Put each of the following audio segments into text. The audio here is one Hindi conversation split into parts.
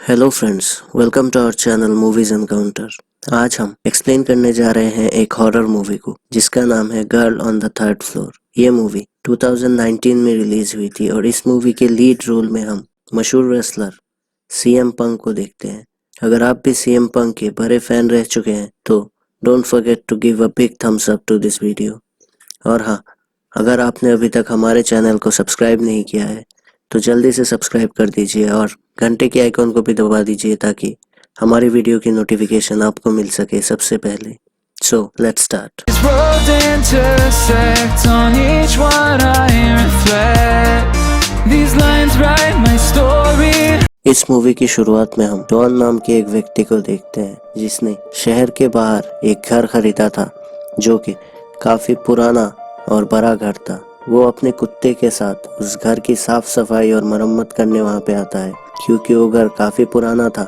Hello friends, welcome to our channel movies encounter. आज हम एक्सप्लेन करने जा रहे हैं एक हॉरर मूवी को जिसका नाम है girl on the third floor. ये मूवी 2019 में रिलीज हुई थी और इस मूवी के लीड रोल में हम मशहूर रेसलर सीएम पंक को देखते हैं। अगर आप भी सीएम पंक के बड़े फैन रह चुके हैं तो don't forget to give a big thumbs up to this video. और हाँ, अगर आपने अभी तक हमारे चैनल को सब्सक्राइब नहीं किया है तो जल्दी से सब्सक्राइब कर दीजिए और घंटे के आइकॉन को भी दबा दीजिए ताकि हमारी वीडियो की नोटिफिकेशन आपको मिल सके सबसे पहले। So let's start. इस मूवी की शुरुआत में हम डॉन नाम के एक व्यक्ति को देखते हैं जिसने शहर के बाहर एक घर खरीदा था जो कि काफी पुराना और बड़ा घर था। वो अपने कुत्ते के साथ उस घर की साफ सफाई और मरम्मत करने वहाँ पे आता है। क्योंकि वो घर काफी पुराना था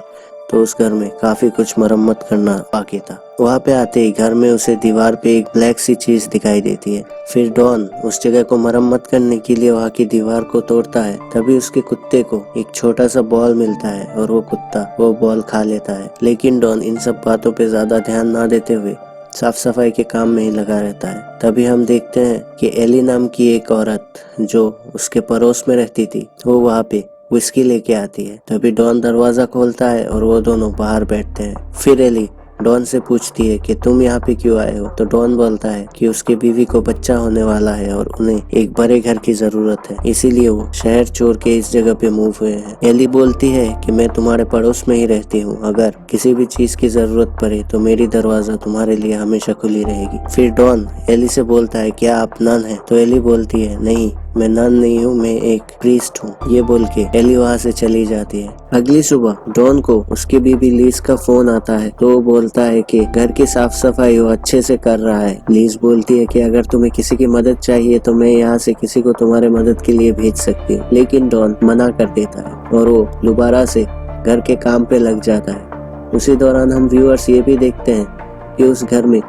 तो उस घर में काफी कुछ मरम्मत करना बाकी था। वहाँ पे आते ही घर में उसे दीवार पे एक ब्लैक सी चीज दिखाई देती है। फिर डॉन उस जगह को मरम्मत करने के लिए वहाँ की दीवार को तोड़ता है। तभी उसके कुत्ते को एक छोटा सा बॉल मिलता है और वो कुत्ता वो बॉल खा लेता है। लेकिन डॉन इन सब बातों पे ज्यादा ध्यान ना देते हुए साफ सफाई के काम में ही लगा रहता है। तभी हम देखते हैं कि एली नाम की एक औरत जो उसके पड़ोस में रहती थी वो वहाँ पे विस्की लेके आती है। तभी डॉन दरवाजा खोलता है और वो दोनों बाहर बैठते हैं। फिर एली डॉन से पूछती है कि तुम यहाँ पे क्यों आए हो। तो डॉन बोलता है कि उसके बीवी को बच्चा होने वाला है और उन्हें एक बड़े घर की जरूरत है, इसीलिए वो शहर छोड़ के इस जगह पे मूव हुए हैं। एली बोलती है कि मैं तुम्हारे पड़ोस में ही रहती हूँ, अगर किसी भी चीज की जरूरत पड़े तो मेरी दरवाजा तुम्हारे लिए हमेशा खुली रहेगी। फिर डॉन एली से बोलता है क्या आप नन है। तो एली बोलती है नहीं, मैं नन नहीं हूँ, मैं एक प्रीस्ट हूँ। ये बोल के एली वहाँ से चली जाती है। अगली सुबह डॉन को उसकी बीबी लीज का फोन आता है तो वो बोलता है कि घर की साफ सफाई वो अच्छे से कर रहा है। लीज बोलती है कि अगर तुम्हें किसी की मदद चाहिए तो मैं यहाँ से किसी को तुम्हारे मदद के लिए भेज सकती हूँ। लेकिन डॉन मना कर देता है और वो दोबारा से घर के काम पे लग जाता है। उसी दौरान हम व्यूअर्स ये भी देखते हैं कि उस घर में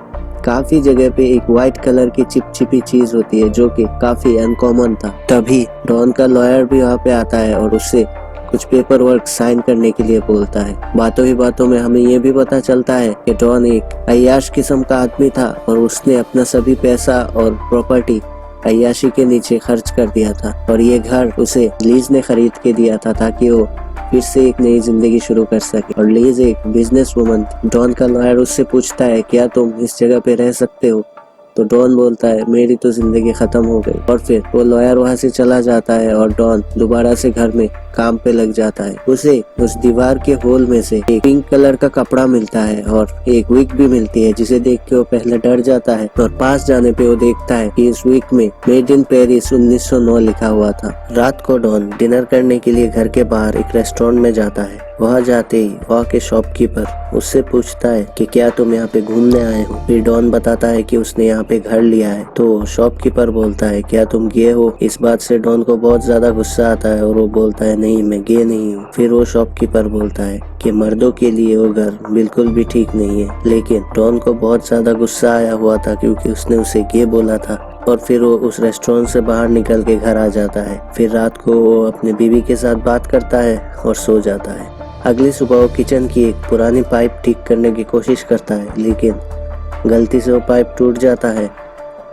काफी जगह पे एक व्हाइट कलर की चिपचिपी चीज होती है जो कि काफी अनकॉमन था। तभी डॉन का लॉयर भी वहाँ पे आता है और उससे कुछ पेपर वर्क साइन करने के लिए बोलता है। बातों ही बातों में हमें ये भी पता चलता है कि डॉन एक अय्याश किस्म का आदमी था और उसने अपना सभी पैसा और प्रॉपर्टी अय्याशी के नीचे खर्च कर दिया था और ये घर उसे लीज ने खरीद के दिया था ताकि वो फिर से एक नई जिंदगी शुरू कर सके। और लीज एक बिजनेस वुमन थी। डॉन का लॉयर उससे पूछता है क्या तुम इस जगह पे रह सकते हो। तो डॉन बोलता है मेरी तो जिंदगी खत्म हो गई। और फिर वो लॉयर वहाँ से चला जाता है और डॉन दोबारा से घर में काम पे लग जाता है। उसे उस दीवार के होल में से एक पिंक कलर का कपड़ा मिलता है और एक विग भी मिलती है जिसे देख के वो पहले डर जाता है और पास जाने पे वो देखता है कि इस विग में मेड इन पेरिस 1909 लिखा हुआ था। रात को डॉन डिनर करने के लिए घर के बाहर एक रेस्टोरेंट में जाता है। वहाँ जाते ही वहाँ के शॉपकीपर उससे पूछता है कि क्या तुम यहाँ पे घूमने आए हो। फिर डॉन बताता है कि उसने यहाँ पे घर लिया है। तो शॉपकीपर बोलता है क्या तुम गे हो। इस बात से डॉन को बहुत ज्यादा गुस्सा आता है और वो बोलता है नहीं, मैं गे नहीं हूँ। फिर वो शॉपकीपर बोलता है कि मर्दों के लिए वो घर बिल्कुल भी ठीक नहीं है। लेकिन डॉन को बहुत ज्यादा गुस्सा आया हुआ था क्योंकि उसने उसे गे बोला था और फिर वो उस रेस्टोरेंट से बाहर निकल के घर आ जाता है। फिर रात को वो अपनी बीवी के साथ बात करता है और सो जाता है। अगली सुबह वो किचन की एक पुरानी पाइप ठीक करने की कोशिश करता है लेकिन गलती से वो पाइप टूट जाता है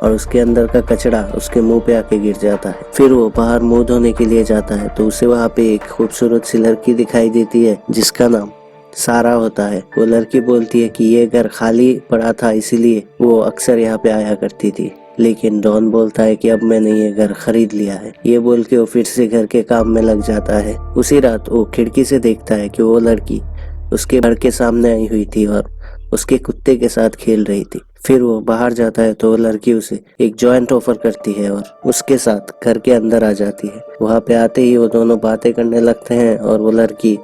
और उसके अंदर का कचरा उसके मुंह पे आके गिर जाता है। फिर वो बाहर मुंह धोने के लिए जाता है तो उसे वहाँ पे एक खूबसूरत सी लड़की दिखाई देती है जिसका नाम सारा होता है। वो लड़की बोलती है कि ये घर खाली पड़ा था इसीलिए वो अक्सर यहाँ पे आया करती थी। लेकिन डॉन बोलता है कि अब मैंने ये घर खरीद लिया है। ये बोल के वो फिर से घर के काम में लग जाता है। उसी रात वो खिड़की से देखता है कि वो लड़की उसके घर के सामने आई हुई थी और उसके कुत्ते के साथ खेल रही थी। फिर वो बाहर जाता है तो वो लड़की उसे एक जॉइंट ऑफर करती है और उसके साथ घर के अंदर आ जाती है। वहाँ पे आते ही वो दोनों बातें करने लगते हैं और वो लड़की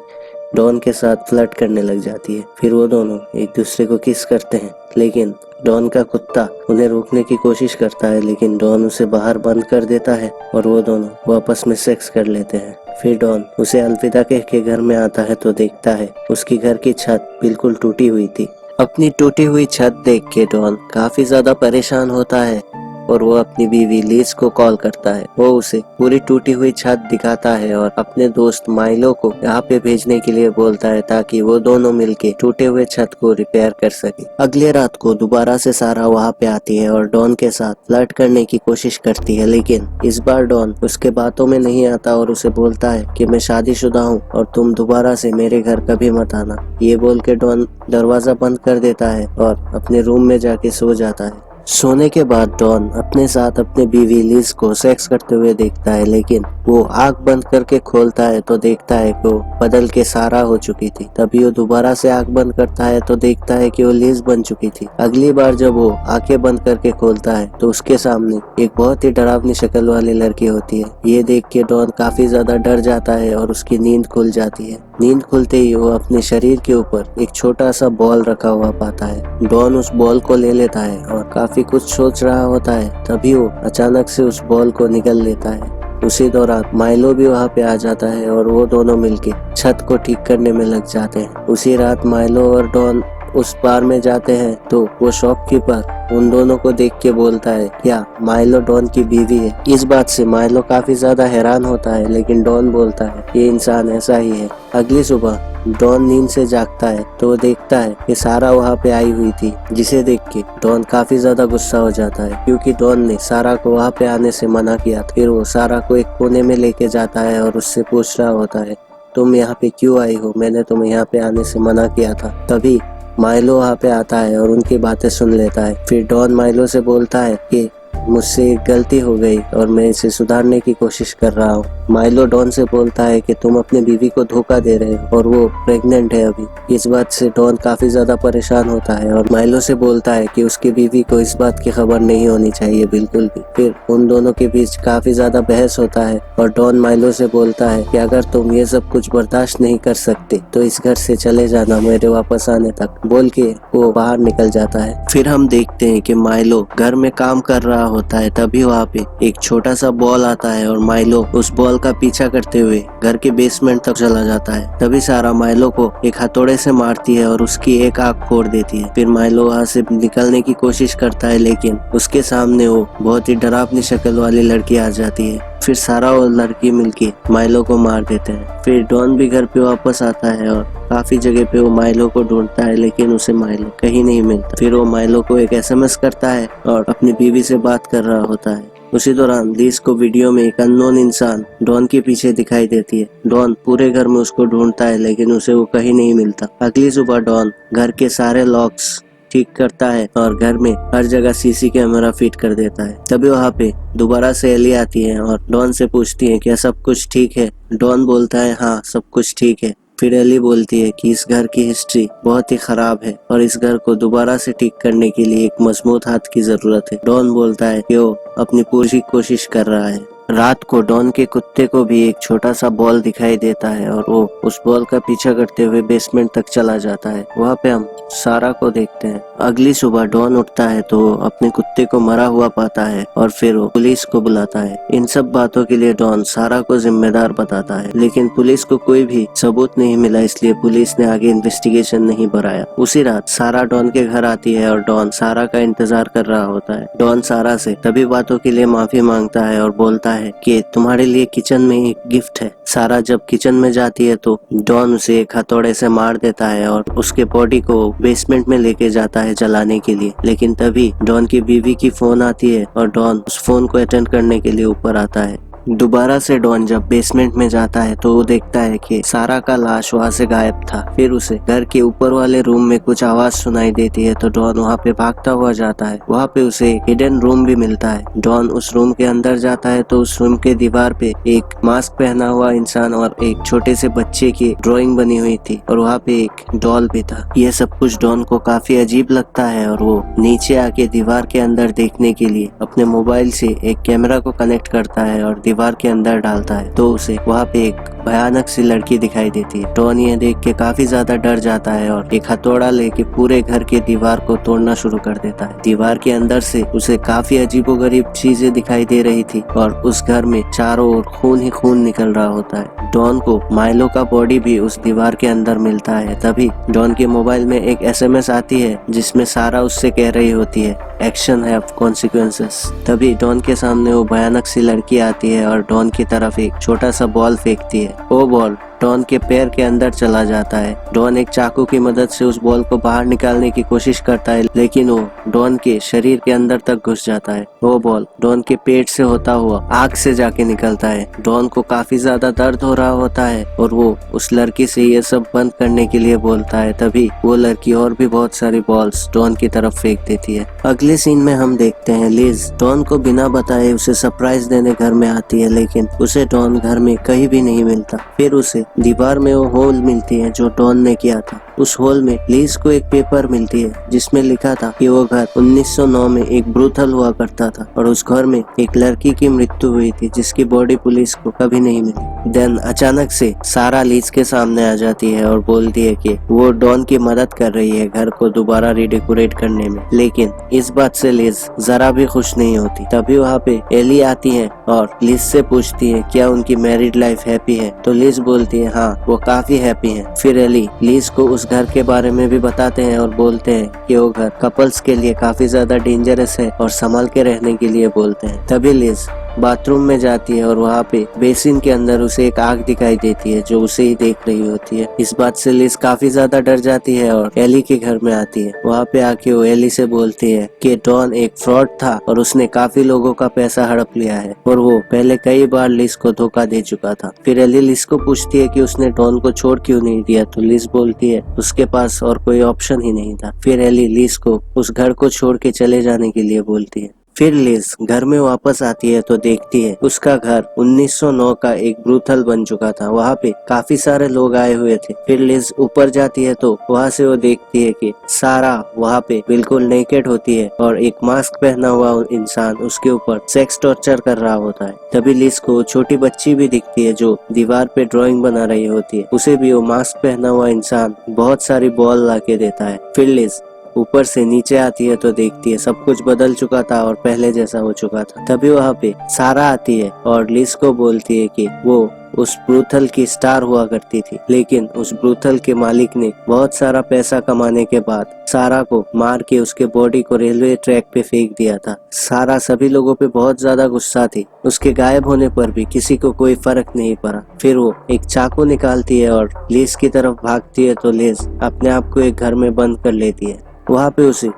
डॉन के साथ फ्लर्ट करने लग जाती है। फिर वो दोनों एक दूसरे को किस करते हैं लेकिन डॉन का कुत्ता उन्हें रोकने की कोशिश करता है लेकिन डॉन उसे बाहर बंद कर देता है और वो दोनों वापस में सेक्स कर लेते हैं। फिर डॉन उसे अलविदा कह के घर में आता है तो देखता है उसकी घर की छत बिल्कुल टूटी हुई थी। अपनी टूटी हुई छत देख के डॉन काफी ज्यादा परेशान होता है और वो अपनी बीवी लिज को कॉल करता है। वो उसे पूरी टूटी हुई छत दिखाता है और अपने दोस्त माइलो को यहाँ पे भेजने के लिए बोलता है ताकि वो दोनों मिलके टूटे हुए छत को रिपेयर कर सके। अगले रात को दोबारा से सारा वहाँ पे आती है और डॉन के साथ फ्लर्ट करने की कोशिश करती है, लेकिन इस बार डॉन उसके बातों में नहीं आता और उसे बोलता है कि मैं शादीशुदा हूँ और तुम दोबारा से मेरे घर कभी मत आना। ये बोल के डॉन दरवाजा बंद कर देता है और अपने रूम में जाके सो जाता है। सोने के बाद डॉन अपने साथ अपनी बीवी लिज को सेक्स करते हुए देखता है, लेकिन वो आंख बंद करके खोलता है तो देखता है कि वो बदल के सारा हो चुकी थी। तभी वो दोबारा से आंख बंद करता है तो देखता है कि वो लिज बन चुकी थी। अगली बार जब वो आंखें बंद करके खोलता है तो उसके सामने एक बहुत ही डरावनी शक्ल वाली लड़की होती है। ये देख के डॉन काफी ज्यादा डर जाता है और उसकी नींद खुल जाती है। नींद खुलते ही वो अपने शरीर के ऊपर एक छोटा सा बॉल रखा हुआ पाता है। डॉन उस बॉल को ले लेता है और काफी कुछ सोच रहा होता है, तभी वो अचानक से उस बॉल को निगल लेता है। उसी दौरान माइलो भी वहाँ पे आ जाता है और वो दोनों मिलके छत को ठीक करने में लग जाते हैं। उसी रात माइलो और डॉन उस बार में जाते हैं तो वो शॉपकीपर उन दोनों को देख के बोलता है क्या माइलो डॉन की बीवी है। इस बात से माइलो काफी ज्यादा हैरान होता है, लेकिन डॉन बोलता है ये इंसान ऐसा ही है। अगली सुबह डॉन नींद से जागता है तो देखता है कि सारा वहाँ पे आई हुई थी, जिसे देख के डॉन काफी ज्यादा गुस्सा हो जाता है क्योंकि डॉन ने सारा को वहाँ पे आने से मना किया। फिर वो सारा को एक कोने में लेके जाता है और उससे पूछ रहा होता है तुम यहाँ पे क्यों आई हो, मैंने तुम्हें यहाँ पे आने से मना किया था। तभी माइलो वहाँ पे आता है और उनकी बातें सुन लेता है। फिर डॉन माइलो से बोलता है कि मुझसे एक गलती हो गई और मैं इसे सुधारने की कोशिश कर रहा हूँ। माइलो डॉन से बोलता है कि तुम अपनी बीवी को धोखा दे रहे हो और वो प्रेग्नेंट है अभी। इस बात से डॉन काफी ज्यादा परेशान होता है और माइलो से बोलता है कि उसकी बीवी को इस बात की खबर नहीं होनी चाहिए बिल्कुल भी। फिर उन दोनों के बीच काफी ज्यादा बहस होता है और डॉन माइलो से बोलता है कि अगर तुम ये सब कुछ बर्दाश्त नहीं कर सकते तो इस घर से चले जाना मेरे वापस आने तक, बोल के वो बाहर निकल जाता है। फिर हम देखते हैं कि माइलो घर में काम कर रहा होता है। तभी वहाँ पे एक छोटा सा बॉल आता है और माइलो उस बॉल का पीछा करते हुए घर के बेसमेंट तक चला जाता है। तभी सारा माइलो को एक हथौड़े से मारती है और उसकी एक आंख फोड़ देती है। फिर माइलो वहाँ से निकलने की कोशिश करता है, लेकिन उसके सामने वो बहुत ही डरावनी शक्ल वाली लड़की आ जाती है। फिर सारा और लड़की मिलके माइलो को मार देते हैं। फिर डॉन भी घर पे वापस आता है और काफी जगह पे वो माइलो को ढूंढता है, लेकिन उसे माइलो कहीं नहीं मिलता। फिर वो माइलो को एक SMS करता है और अपनी बीवी से बात कर रहा होता है। उसी दौरान लिज को वीडियो में एक अननोन इंसान डॉन के पीछे दिखाई देती है। डॉन पूरे घर में उसको ढूंढता है, लेकिन उसे वो कहीं नहीं मिलता। अगली सुबह डॉन घर के सारे लॉक्स ठीक करता है और घर में हर जगह CC कैमरा फिट कर देता है। तभी वहाँ पे दोबारा से एली आती है और डॉन से पूछती है क्या सब कुछ ठीक है। डॉन बोलता है हाँ सब कुछ ठीक है। फिर एली बोलती है कि इस घर की हिस्ट्री बहुत ही खराब है और इस घर को दोबारा से ठीक करने के लिए एक मजबूत हाथ की जरूरत है। डॉन बोलता है कि वो अपनी पूरी कोशिश कर रहा है। रात को डॉन के कुत्ते को भी एक छोटा सा बॉल दिखाई देता है और वो उस बॉल का पीछा करते हुए बेसमेंट तक चला जाता है। वहाँ पे हम सारा को देखते हैं। अगली सुबह डॉन उठता है तो अपने कुत्ते को मरा हुआ पाता है और फिर वो पुलिस को बुलाता है। इन सब बातों के लिए डॉन सारा को जिम्मेदार बताता है, लेकिन पुलिस को कोई भी सबूत नहीं मिला, इसलिए पुलिस ने आगे इन्वेस्टिगेशन नहीं बढ़ाया। उसी रात सारा डॉन के घर आती है और डॉन सारा का इंतजार कर रहा होता है। डॉन सारा से सभी बातों के लिए माफी मांगता है और बोलता है कि तुम्हारे लिए किचन में एक गिफ्ट है। सारा जब किचन में जाती है तो डॉन उसे एक हथौड़े से मार देता है और उसके बॉडी को बेसमेंट में लेके जाता है जलाने के लिए। लेकिन तभी डॉन की बीवी की फोन आती है और डॉन उस फोन को अटेंड करने के लिए ऊपर आता है। दोबारा से डॉन जब बेसमेंट में जाता है तो वो देखता है कि सारा का लाश वहाँ से गायब था। फिर उसे घर के ऊपर वाले रूम में कुछ आवाज सुनाई देती है तो डॉन वहाँ पे भागता हुआ जाता है। वहाँ पे उसे एक हिडन रूम भी मिलता है। डॉन उस रूम के अंदर जाता है तो उस रूम के दीवार पे एक मास्क पहना हुआ इंसान और एक छोटे से बच्चे की ड्राइंग बनी हुई थी और वहाँ पे एक डॉल भी था। ये सब कुछ डॉन को काफी अजीब लगता है और वो नीचे आके दीवार के अंदर देखने के लिए अपने मोबाइल से एक कैमरा को कनेक्ट करता है और दीवार के अंदर डालता है तो उसे वहाँ पे एक भयानक सी लड़की दिखाई देती है। डॉन ये देख के काफी ज्यादा डर जाता है और एक हथौड़ा लेके पूरे घर के दीवार को तोड़ना शुरू कर देता है। दीवार के अंदर से उसे काफी अजीबोगरीब चीजें दिखाई दे रही थी और उस घर में चारों ओर खून ही खून निकल रहा होता है। डॉन को माइलो का बॉडी भी उस दीवार के अंदर मिलता है। तभी डॉन के मोबाइल में एक SMS आती है जिसमें सारा उससे कह रही होती है एक्शन हैव कॉन्सिक्वेंसेस। तभी डॉन के सामने वो भयानक सी लड़की आती है और डॉन की तरफ एक छोटा सा बॉल फेंकती है। वो बॉल डॉन के पैर के अंदर चला जाता है। डॉन एक चाकू की मदद से उस बॉल को बाहर निकालने की कोशिश करता है, लेकिन वो डॉन के शरीर के अंदर तक घुस जाता है। वो बॉल डॉन के पेट से होता हुआ आग से जाके निकलता है। डॉन को काफी ज्यादा दर्द हो रहा होता है और वो उस लड़की से ये सब बंद करने के लिए बोलता है। तभी वो लड़की और भी बहुत सारी बॉल्स डॉन की तरफ फेंक देती है। अगले सीन में हम देखते हैं लिज डॉन को बिना बताए उसे सरप्राइज देने घर में आती है, लेकिन उसे डॉन घर में कहीं भी नहीं मिलता। फिर उसे दीवार में वो होल मिलती है जो डॉन ने किया था। उस होल में लिज को एक पेपर मिलती है जिसमें लिखा था कि वो घर 1909 में एक ब्रूथल हुआ करता था और उस घर में एक लड़की की मृत्यु हुई थी जिसकी बॉडी पुलिस को कभी नहीं मिली। देन अचानक से सारा लिज के सामने आ जाती है और बोलती है कि वो डॉन की मदद कर रही है घर को दोबारा रीडेकोरेट करने में, लेकिन इस बात से लिज जरा भी खुश नहीं होती। तभी वहाँ पे एली आती है और लिज से पूछती है क्या उनकी मैरिड लाइफ हैप्पी है, तो लिज बोलती है हाँ वो काफी हैप्पी है। फिर एली लिज को उस घर के बारे में भी बताते हैं और बोलते हैं कि वो घर कपल्स के लिए काफी ज्यादा डेंजरस है और संभल के रहने के लिए बोलते हैं। तभी लिज बाथरूम में जाती है और वहाँ पे बेसिन के अंदर उसे एक आग दिखाई देती है जो उसे ही देख रही होती है। इस बात से लिज काफी ज्यादा डर जाती है और एली के घर में आती है। वहाँ पे आके वो एली से बोलती है कि डॉन एक फ्रॉड था और उसने काफी लोगों का पैसा हड़प लिया है और वो पहले कई बार लिज को धोखा दे चुका था। फिर एली लिज को पूछती है कि उसने डॉन को छोड़ क्यों नहीं दिया, तो लिज बोलती है उसके पास और कोई ऑप्शन ही नहीं था। फिर एली लिज को उस घर को छोड़ के चले जाने के लिए बोलती है। फिर लिज घर में वापस आती है तो देखती है उसका घर 1909 का एक ब्रूथल बन चुका था। वहाँ पे काफी सारे लोग आए हुए थे। फिर लिज ऊपर जाती है तो वहाँ से वो देखती है कि सारा वहाँ पे बिल्कुल नेकेड होती है और एक मास्क पहना हुआ इंसान उसके ऊपर सेक्स टॉर्चर कर रहा होता है। तभी लिज को छोटी बच्ची भी दिखती है जो दीवार पे ड्राइंग बना रही होती है। उसे भी वो मास्क पहना हुआ इंसान बहुत सारी बॉल ला के देता है। फिर लिज ऊपर से नीचे आती है तो देखती है सब कुछ बदल चुका था और पहले जैसा हो चुका था। तभी वहाँ पे सारा आती है और लिज को बोलती है कि वो उस ब्रूथल की स्टार हुआ करती थी, लेकिन उस ब्रूथल के मालिक ने बहुत सारा पैसा कमाने के बाद सारा को मार के उसके बॉडी को रेलवे ट्रैक पे फेंक दिया था। सारा सभी लोगों पे बहुत ज्यादा गुस्सा थी। उसके गायब होने पर भी किसी को कोई फर्क नहीं पड़ा। फिर वो एक चाकू निकालती है और लिज की तरफ भागती है तो लिज अपने आप को एक घर में बंद कर लेती है। वहाँ पे उसे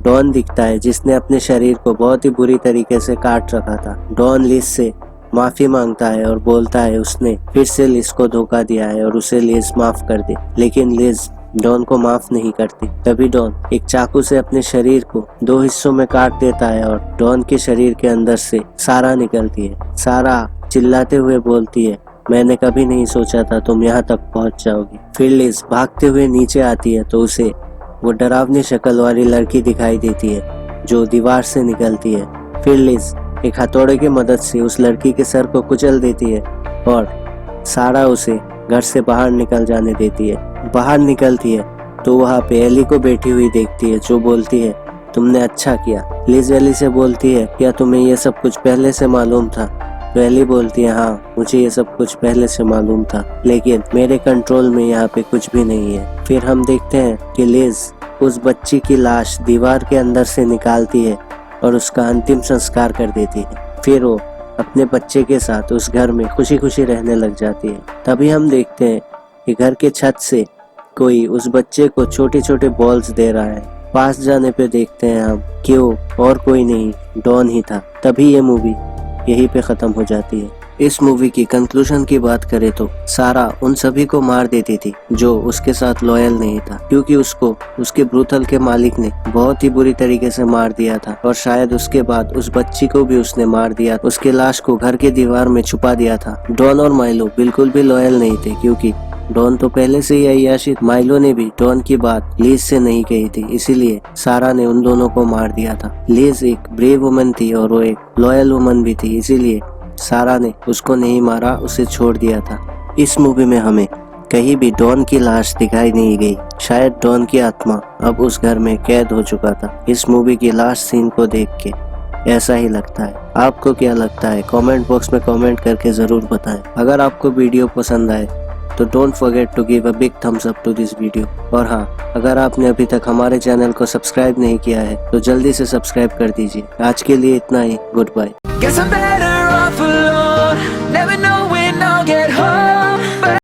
डॉन दिखता है जिसने अपने शरीर को बहुत ही बुरी तरीके से काट रखा था। डॉन लिज से माफी मांगता है और बोलता है उसने फिर से लिज को धोखा दिया है और उसे लिज माफ कर दे, लेकिन लिज डॉन को माफ नहीं करती। तभी डॉन एक चाकू से अपने शरीर को 2 हिस्सों में काट देता है और डॉन के शरीर के अंदर से सारा निकलती है। सारा चिल्लाते हुए बोलती है मैंने कभी नहीं सोचा था तुम यहाँ तक पहुँच जाओगी। फिर लिज भागते हुए नीचे आती है तो उसे वो डरावनी शक्ल वाली लड़की दिखाई देती है जो दीवार से निकलती है। फिर लिज एक हथौड़े की मदद से उस लड़की के सर को कुचल देती है और सारा उसे घर से बाहर निकल जाने देती है। बाहर निकलती है तो वहाँ पे एली को बैठी हुई देखती है जो बोलती है तुमने अच्छा किया। लिज एली से बोलती है क्या तुम्हें ये सब कुछ पहले से मालूम था, तो एली बोलती है हाँ मुझे ये सब कुछ पहले से मालूम था, लेकिन मेरे कंट्रोल में यहाँ पे कुछ भी नहीं है। फिर हम देखते हैं कि लिज उस बच्ची की लाश दीवार के अंदर से निकालती है और उसका अंतिम संस्कार कर देती है। फिर वो अपने बच्चे के साथ उस घर में खुशी खुशी रहने लग जाती है। तभी हम देखते हैं कि घर के छत से कोई उस बच्चे को छोटे छोटे बॉल्स दे रहा है। पास जाने पे देखते हैं हम कि वो और कोई नहीं डॉन ही था। तभी ये मूवी यहीं पे खत्म हो जाती है। इस मूवी की कंक्लूजन की बात करें तो सारा उन सभी को मार देती थी जो उसके साथ लॉयल नहीं था, क्योंकि उसको उसके ब्रूथल के मालिक ने बहुत ही बुरी तरीके से मार दिया था और शायद उसके बाद उस बच्ची को भी उसने मार दिया। उसके लाश को घर के दीवार में छुपा दिया था। डॉन और माइलो बिल्कुल भी लॉयल नहीं थे क्योंकि डॉन तो पहले से ही अय्याशी। माइलो ने भी डॉन की बात लिज से नहीं कही थी, इसीलिए सारा ने उन दोनों को मार दिया था। लिज एक ब्रेव वुमन थी और वो एक लॉयल वुमन भी थी, इसीलिए सारा ने उसको नहीं मारा, उसे छोड़ दिया था। इस मूवी में हमें कहीं भी डॉन की लाश दिखाई नहीं गई। शायद डॉन की आत्मा अब उस घर में कैद हो चुका था। इस मूवी की लास्ट सीन को देख के ऐसा ही लगता है। आपको क्या लगता है कमेंट बॉक्स में कमेंट करके जरूर बताएं। अगर आपको वीडियो पसंद आए तो don't forget to give a big thumbs up to this video. और हाँ, अगर आपने अभी तक हमारे चैनल को सब्सक्राइब नहीं किया है तो जल्दी से सब्सक्राइब कर दीजिए। आज के लिए इतना ही। Good bye.